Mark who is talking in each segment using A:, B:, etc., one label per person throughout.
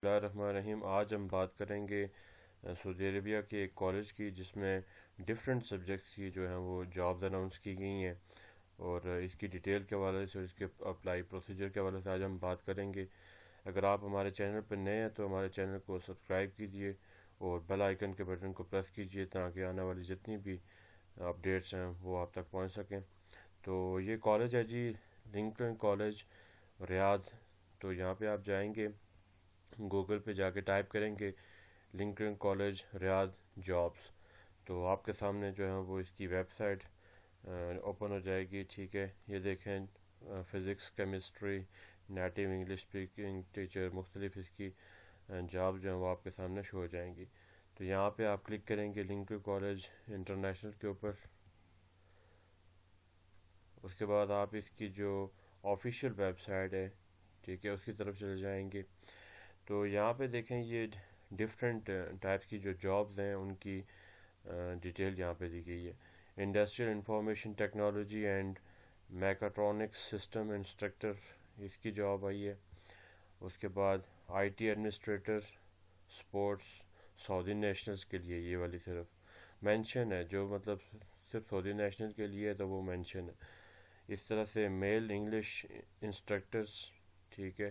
A: بسم اللہ الرحمن الرحیم۔ آج ہم بات کریں گے سعودی عربیہ کے ایک کالج کی، جس میں ڈفرینٹ سبجیکٹس کی جو ہیں وہ جابز اناؤنس کی گئی ہیں، اور اس کی ڈیٹیل کے حوالے سے اور اس کے اپلائی پروسیجر کے حوالے سے آج ہم بات کریں گے۔ اگر آپ ہمارے چینل پر نئے ہیں تو ہمارے چینل کو سبسکرائب کیجئے اور بیل آئیکن کے بٹن کو پریس کیجئے تاکہ آنے والی جتنی بھی اپڈیٹس ہیں وہ آپ تک پہنچ سکیں۔ تو یہ کالج ہے جی، لنکن کالج ریاض۔ تو یہاں پہ آپ جائیں گے، گوگل پہ جا کے ٹائپ کریں گے لنکن کالج ریاض جابس، تو آپ کے سامنے جو ہے وہ اس کی ویب سائٹ اوپن ہو جائے گی۔ ٹھیک ہے، یہ دیکھیں، physics, chemistry, native English speaking teacher, مختلف اس کی جاب جو ہیں وہ آپ کے سامنے شو ہو جائیں گی۔ تو یہاں پہ آپ کلک کریں گے لنکن کالج انٹرنیشنل کے اوپر۔ اس کے بعد آپ اس کی جو آفیشیل ویب سائٹ ہے، ٹھیک ہے، اس کی طرف چلے جائیں گے۔ تو یہاں پہ دیکھیں، یہ ڈفرینٹ ٹائپس کی جو جابز ہیں ان کی ڈیٹیل یہاں پہ دی گئی ہے۔ Industrial information technology and mechatronics system instructor, اس کی جاب آئی ہے۔ اس کے بعد I T administrator sports, Saudi nationals کے لیے یہ والی صرف مینشن ہے، جو مطلب صرف سعودی نیشنل کے لیے ہے تو وہ مینشن ہے۔ اس طرح سے میل انگلش انسٹرکٹرز، ٹھیک ہے،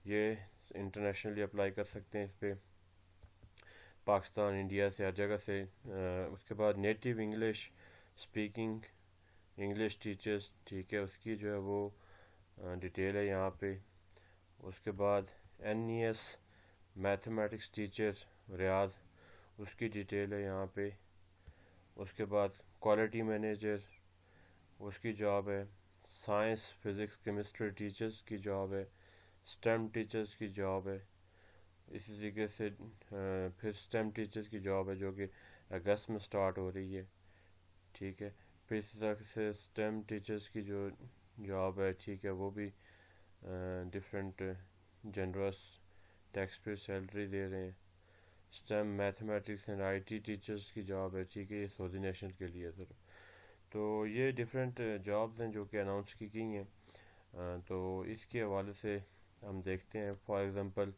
A: یہ انٹرنیشنلی اپلائی کر سکتے ہیں اس پہ، پاکستان، انڈیا سے، ہر جگہ سے۔ اس کے بعد native English speaking English teachers, ٹھیک ہے، اس کی جو ہے وہ ڈیٹیل ہے یہاں پہ۔ اس کے بعد N E S mathematics teacher Riyadh, اس کی ڈیٹیل ہے یہاں پہ۔ اس کے بعد کوالٹی مینیجر، اس کی جاب ہے۔ سائنس، فزکس، کیمسٹری ٹیچرز کی جاب ہے۔ اسٹیم ٹیچرز کی جاب ہے۔ اسی طریقے سے پھر اسٹیم ٹیچرز کی جاب ہے جو کہ اگست میں سٹارٹ ہو رہی ہے، ٹھیک ہے۔ پھر اسی طرح سے اسٹیم ٹیچرز کی جو جاب ہے، ٹھیک ہے، وہ بھی ڈفرینٹ جنرس ٹیکس پہ سیلری دے رہے ہیں۔ STEM mathematics and I T teachers کی جاب ہے، ٹھیک ہے، یہ سعودی نیشنل کے لیے سر۔ تو یہ ڈفرینٹ جابز ہیں جو کہ اناؤنس کی گئی ہیں۔ تو اس کے حوالے سے ہم دیکھتے ہیں، فار ایگزامپل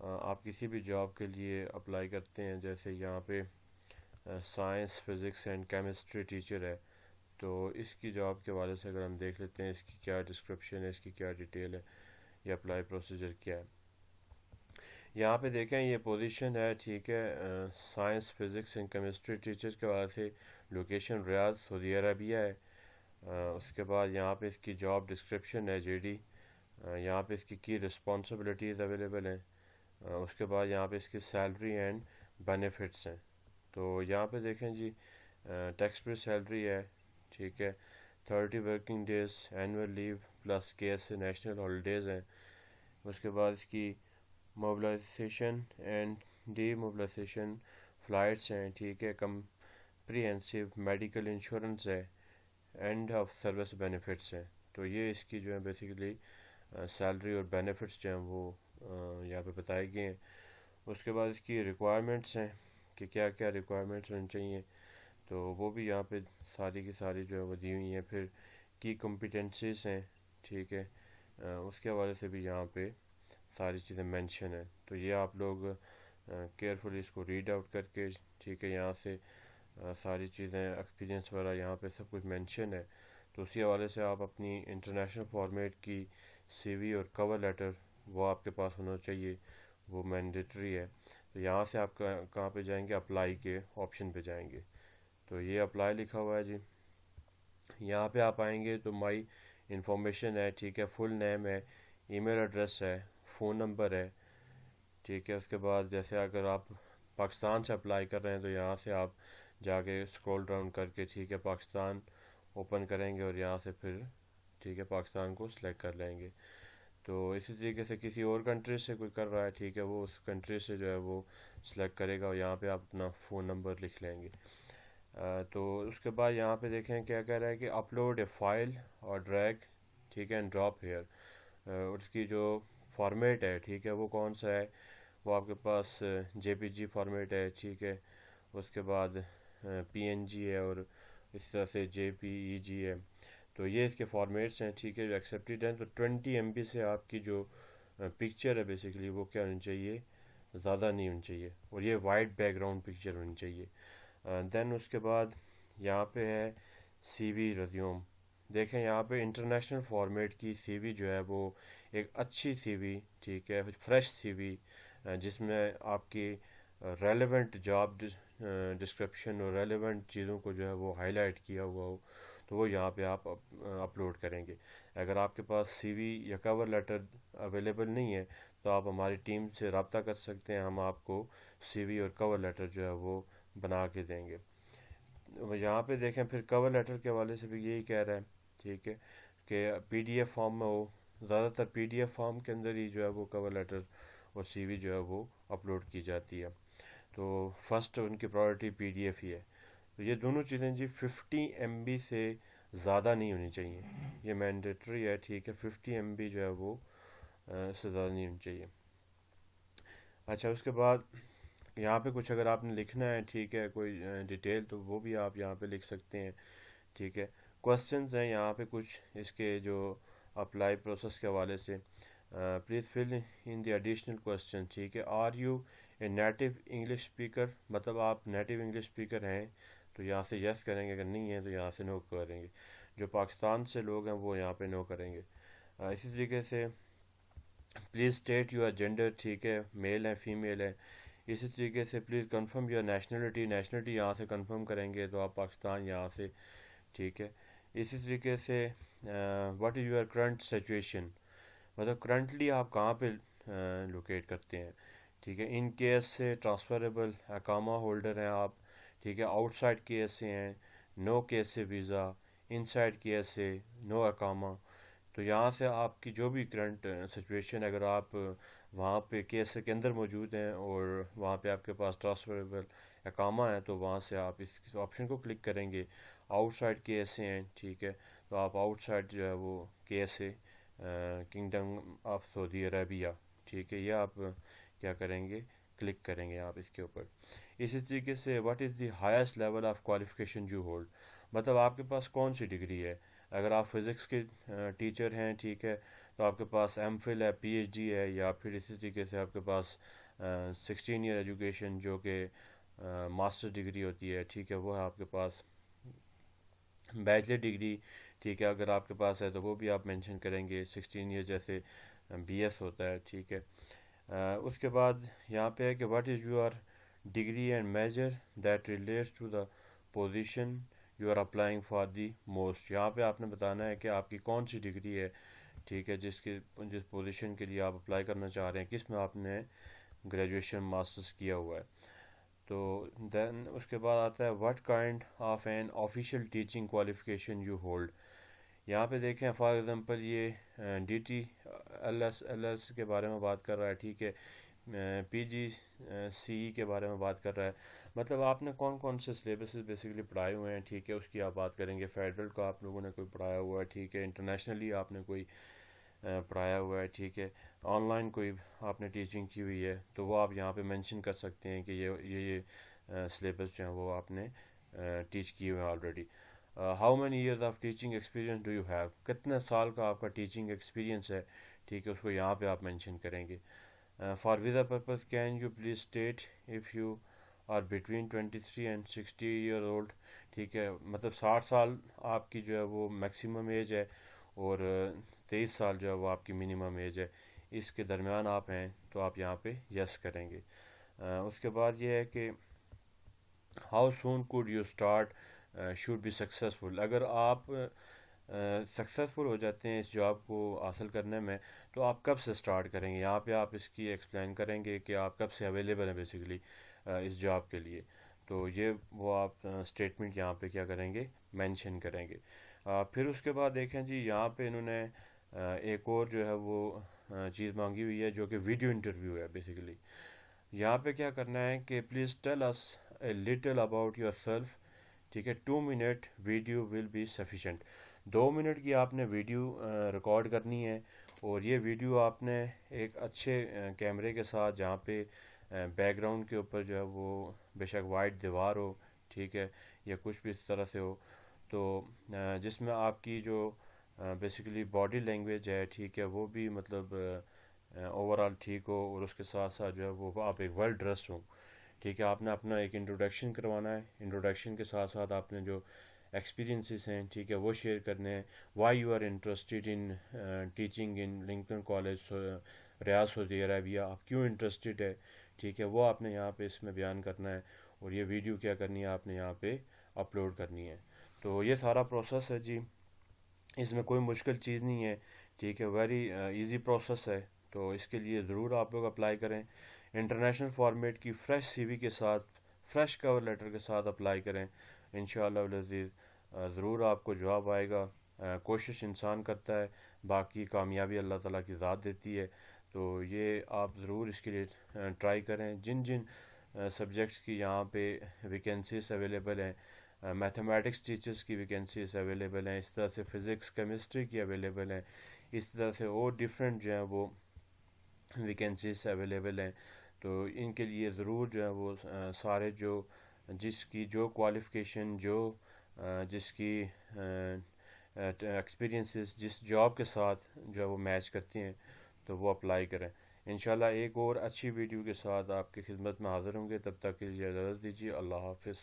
A: آپ کسی بھی جاب کے لیے اپلائی کرتے ہیں، جیسے یہاں پہ science, physics and chemistry teacher ہے، تو اس کی جاب کے حوالے سے اگر ہم دیکھ لیتے ہیں اس کی کیا ڈسکرپشن ہے، اس کی کیا ڈیٹیل ہے، یہ اپلائی پروسیجر کیا ہے۔ یہاں پہ دیکھیں یہ پوزیشن ہے، ٹھیک ہے، science, physics and chemistry teachers کے حوالے سے، لوکیشن ریاض، سعودی عربیہ ہے۔ اس کے بعد یہاں پہ اس کی جاب ڈسکرپشن ہے، جے ڈی، یہاں پہ اس کی رسپانسبلٹیز اویلیبل ہیں۔ اس کے بعد یہاں پہ اس کی سیلری اینڈ بینیفٹس ہیں۔ تو یہاں پہ دیکھیں جی، ٹیکس فری سیلری ہے، ٹھیک ہے، 30 working days annual leave plus K S national holidays ہیں۔ اس کے بعد اس کی mobilisation and demobilisation flights ہیں، ٹھیک ہے، کمپریہنسو میڈیکل انشورنس ہے، اینڈ آف سروس بینیفٹس ہیں۔ تو یہ اس کی جو ہے بیسیکلی سیلری اور بینیفٹس جو ہیں وہ یہاں پہ بتائے گئے ہیں۔ اس کے بعد اس کی ریکوائرمنٹس ہیں کہ کیا کیا ریکوائرمنٹس ہونی چاہیے، تو وہ بھی یہاں پہ ساری کی ساری جو ہے وہ دی ہوئی ہیں۔ پھر کی کمپیٹنسیز ہیں، ٹھیک ہے، اس کے حوالے سے بھی یہاں پہ ساری چیزیں مینشن ہیں۔ تو یہ آپ لوگ کیئرفلی اس کو ریڈ آؤٹ کر کے، ٹھیک ہے، یہاں سے ساری چیزیں ایکسپیرینس وغیرہ یہاں پہ سب کچھ مینشن ہے۔ تو اسی حوالے سے آپ اپنی انٹرنیشنل فارمیٹ کی سی وی اور کور لیٹر وہ آپ کے پاس ہونا چاہیے، وہ مینڈیٹری ہے۔ تو یہاں سے آپ کہاں پہ جائیں گے، اپلائی کے آپشن پہ جائیں گے۔ تو یہ اپلائی لکھا ہوا ہے جی، یہاں پہ آپ آئیں گے تو مائی انفارمیشن ہے، ٹھیک ہے، فل نیم ہے، ای میل ایڈریس ہے، فون نمبر ہے، ٹھیک ہے۔ اس کے بعد جیسے اگر آپ پاکستان سے اپلائی کر رہے ہیں تو یہاں سے آپ جا کے اسکرول ڈاؤن کر کے، ٹھیک ہے، پاکستان اوپن کریں گے اور یہاں سے پھر، ٹھیک ہے، پاکستان کو سلیکٹ کر لیں گے۔ تو اسی طریقے سے کسی اور کنٹری سے کوئی کر رہا ہے، ٹھیک ہے، وہ اس کنٹری سے جو ہے وہ سلیکٹ کرے گا اور یہاں پہ آپ اپنا فون نمبر لکھ لیں گے۔ تو اس کے بعد یہاں پہ دیکھیں کیا کہہ رہا ہے کہ اپلوڈ اے فائل اور ڈریگ، ٹھیک ہے، اینڈ ڈراپ ہیئر۔ اس کی جو فارمیٹ ہے، ٹھیک ہے، وہ کون سا ہے، وہ آپ کے پاس جے پی جی فارمیٹ ہے، ٹھیک ہے، اس کے بعد پی این جی ہے، اور اس طرح سے جے پی ای جی ہے۔ تو یہ اس کے فارمیٹس ہیں، ٹھیک ہے، جو ایکسیپٹیڈ ہیں۔ تو 20 MB سے آپ کی جو پکچر ہے بیسیکلی وہ کیا ہونی چاہیے، زیادہ نہیں ہونی چاہیے، اور یہ وائٹ بیک گراؤنڈ پکچر ہونی چاہیے. دین اس کے بعد یہاں پہ ہے سی وی ریزیوم. دیکھیں یہاں پہ انٹرنیشنل فارمیٹ کی سی وی جو ہے وہ ایک اچھی سی وی، ٹھیک ہے، فریش سی وی، جس میں آپ کی ریلیونٹ جاب ڈسکرپشن اور ریلیونٹ چیزوں کو جو ہے وہ ہائی لائٹ کیا ہوا ہو، تو وہ یہاں پہ آپ اپلوڈ کریں گے. اگر آپ کے پاس سی وی یا کور لیٹر اویلیبل نہیں ہے تو آپ ہماری ٹیم سے رابطہ کر سکتے ہیں، ہم آپ کو سی وی اور کور لیٹر جو ہے وہ بنا کے دیں گے. یہاں پہ دیکھیں پھر کور لیٹر کے حوالے سے بھی یہی کہہ رہا ہے، ٹھیک ہے، کہ پی ڈی ایف فارم میں ہو. زیادہ تر پی ڈی ایف فارم کے اندر ہی جو ہے وہ کور لیٹر اور سی وی جو ہے وہ اپلوڈ کی جاتی ہے. تو فرسٹ ان کی priority P D if he ہے. تو یہ دونوں چیزیں جی 50 MB سے زیادہ نہیں ہونی چاہیے، یہ مینڈیٹری ہے، ٹھیک ہے. 50 MB جو ہے وہ اس سے زیادہ نہیں ہونی چاہیے. اچھا اس کے بعد یہاں پہ کچھ اگر آپ نے لکھنا ہے، ٹھیک ہے، کوئی ڈیٹیل، تو وہ بھی آپ یہاں پہ لکھ سکتے ہیں، ٹھیک ہے. کوسچنز ہیں یہاں پہ کچھ اس کے جو اپلائی پروسیس کے حوالے سے. Please fill in the additional question, ٹھیک ہے. Are you a native English speaker, مطلب آپ نیٹو انگلش اسپیکر ہیں تو یہاں سے یس کریں گے، اگر نہیں ہیں تو یہاں سے نو کریں گے. جو پاکستان سے لوگ ہیں وہ یہاں پہ نو کریں گے. اسی طریقے سے پلیز اسٹیٹ یور جینڈر، ٹھیک ہے، میل ہے فیمیل ہے. اسی طریقے سے please confirm your nationality, nationality یہاں سے کنفرم کریں گے تو آپ پاکستان یہاں سے، ٹھیک ہے. اسی طریقے سے what is your current situation, مطلب کرنٹلی آپ کہاں پہ لوکیٹ کرتے ہیں، ٹھیک ہے. ان کیس سے ٹرانسفریبل اقامہ ہولڈر ہیں آپ، ٹھیک ہے. آؤٹ سائڈ کیس سے ہیں، نو کیس سے ویزا، ان سائڈ کیس سے نو اقامہ. تو یہاں سے آپ کی جو بھی کرنٹ سچویشن، اگر آپ وہاں پہ کیس کے اندر موجود ہیں اور وہاں پہ آپ کے پاس ٹرانسفریبل اقامہ ہے تو وہاں سے آپ اس آپشن کو کلک کریں گے. آؤٹ سائڈ کیس سے ہیں، ٹھیک ہے، تو آپ آؤٹ سائڈ جو ہے وہ کیس سے کنگڈم آف سعودی عربیہ، ٹھیک ہے، یہ آپ کیا کریں گے، کلک کریں گے آپ اس کے اوپر. اسی طریقے سے what is the highest level of qualification you hold, مطلب آپ کے پاس کون سی ڈگری ہے. اگر آپ فزکس کے ٹیچر ہیں، ٹھیک ہے، تو آپ کے پاس ایم فل ہے، پی ایچ ڈی ہے، یا پھر اسی طریقے سے آپ کے پاس 16 ایئر ایجوکیشن جو کہ ماسٹر ڈگری ہوتی ہے، ٹھیک ہے، وہ ہے آپ کے پاس. بیچلر ڈگری، ٹھیک ہے، اگر آپ کے پاس ہے تو وہ بھی آپ مینشن کریں گے. 16 ایئر جیسے بی ایس ہوتا ہے، ٹھیک ہے. اس کے بعد یہاں پہ ہے کہ what is your degree and major that relates to the position you are applying for the most. یہاں پہ آپ نے بتانا ہے کہ آپ کی کون سی ڈگری ہے، ٹھیک ہے، جس پوزیشن کے لیے آپ اپلائی کرنا چاہ رہے ہیں، کس میں آپ نے گریجویشن ماسٹرس کیا ہوا ہے. تو دین اس کے بعد آتا ہے what kind of N official teaching qualification you hold. یہاں پہ دیکھیں فار ایگزامپل یہ ڈی ٹی ایل ایس کے بارے میں بات کر رہا ہے، ٹھیک ہے، پی جی سی ای کے بارے میں بات کر رہا ہے. مطلب آپ نے کون کون سے سلیبسز بیسیکلی پڑھائے ہوئے ہیں، ٹھیک ہے، اس کی آپ بات کریں گے. فیڈرل کا آپ لوگوں نے کوئی پڑھایا ہوا ہے، ٹھیک ہے. انٹرنیشنلی آپ نے کوئی پڑھایا ہوا ہے، ٹھیک ہے. آن لائن کوئی آپ نے ٹیچنگ کی ہوئی ہے تو وہ آپ یہاں پہ مینشن کر سکتے ہیں کہ یہ سلیبس جو ہیں وہ آپ نے ٹیچ کیے ہوئے ہیں already. How many years of teaching experience do you have, کتنے سال کا آپ کا ٹیچنگ ایکسپیرینس ہے، ٹھیک ہے، اس کو یہاں پہ آپ مینشن کریں گے. For visa purpose can you please state if you are between 23 and 60 year old, ٹھیک ہے، مطلب 60 سال آپ کی جو ہے وہ میکسیمم ایج ہے اور 23 سال جو ہے وہ آپ کی منیمم ایج ہے. اس کے درمیان آپ ہیں تو آپ یہاں پہ یس کریں گے. اس کے بعد یہ ہے کہ how soon could you start should be successful. اگر آپ سکسیزفل ہو جاتے ہیں اس جاب کو حاصل کرنے میں تو آپ کب سے اسٹارٹ کریں گے. یہاں پہ آپ اس کی ایکسپلین کریں گے کہ آپ کب سے اویلیبل ہیں بیسیکلی اس جاب کے لیے. تو یہ وہ آپ اسٹیٹمنٹ یہاں پہ کیا کریں گے، مینشن کریں گے. پھر اس کے بعد دیکھیں جی یہاں پہ انہوں نے ایک اور جو ہے وہ چیز مانگی ہوئی ہے جو کہ ویڈیو انٹرویو ہے بیسیکلی. یہاں پہ کیا کرنا ہے کہ please tell us a little about yourself, ٹھیک ہے. 2 minute video will be sufficient. 2 minute کی آپ نے ویڈیو ریکارڈ کرنی ہے اور یہ ویڈیو آپ نے ایک اچھے کیمرے کے ساتھ جہاں پہ بیک گراؤنڈ کے اوپر جو ہے وہ بے شک وائٹ دیوار ہو، ٹھیک ہے، یا کچھ بھی اس طرح سے ہو، تو جس میں آپ کی جو بیسیکلی باڈی لینگویج ہے، ٹھیک ہے، وہ بھی مطلب اوور آل ٹھیک ہو، اور اس کے ساتھ ساتھ جو ہے وہ آپ ایک ویل ڈریسڈ ہوں. ٹھیک ہے، آپ نے اپنا ایک انٹروڈکشن کروانا ہے. انٹروڈکشن کے ساتھ ساتھ آپ نے جو ایکسپیرینسز ہیں ٹھیک ہے وہ شیئر کرنے ہیں. Why you are interested in teaching in Lincoln college Riyadh Saudi Arabia, آپ کیوں انٹرسٹڈ ہے. ٹھیک ہے، وہ آپ نے یہاں پہ اس میں بیان کرنا ہے. اور یہ ویڈیو کیا کرنی ہے آپ نے یہاں پہ اپلوڈ کرنی ہے. تو یہ سارا پروسیس ہے جی، اس میں کوئی مشکل چیز نہیں ہے. ٹھیک ہے، ویری ایزی پروسیس ہے. تو اس کے لیے ضرور آپ لوگ اپلائی کریں. انٹرنیشنل فارمیٹ کی فریش سی وی کے ساتھ، فریش کور لیٹر کے ساتھ اپلائی کریں. انشاءاللہ العزیز ضرور آپ کو جواب آئے گا. کوشش انسان کرتا ہے، باقی کامیابی اللہ تعالیٰ کی ذات دیتی ہے. تو یہ آپ ضرور اس کے لیے ٹرائی کریں. جن جن سبجیکٹس کی یہاں پہ ویکینسیز اویلیبل ہیں، میتھمیٹکس ٹیچرس کی ویکینسیز اویلیبل ہیں، اس طرح سے فزکس کیمسٹری کی اویلیبل ہیں، اس طرح سے اور ڈفرینٹ جو ہیں وہ ویکینسیز اویلیبل ہیں. تو ان کے لیے ضرور جو ہے وہ سارے جو جس کی جو کوالیفیکیشن، جو جس کی ایکسپیرینسز جس جاب کے ساتھ جو ہے وہ میچ کرتی ہیں تو وہ اپلائی کریں. انشاءاللہ ایک اور اچھی ویڈیو کے ساتھ آپ کی خدمت میں حاضر ہوں گے. تب تک کے لیے اجازت دیجیے. اللہ حافظ.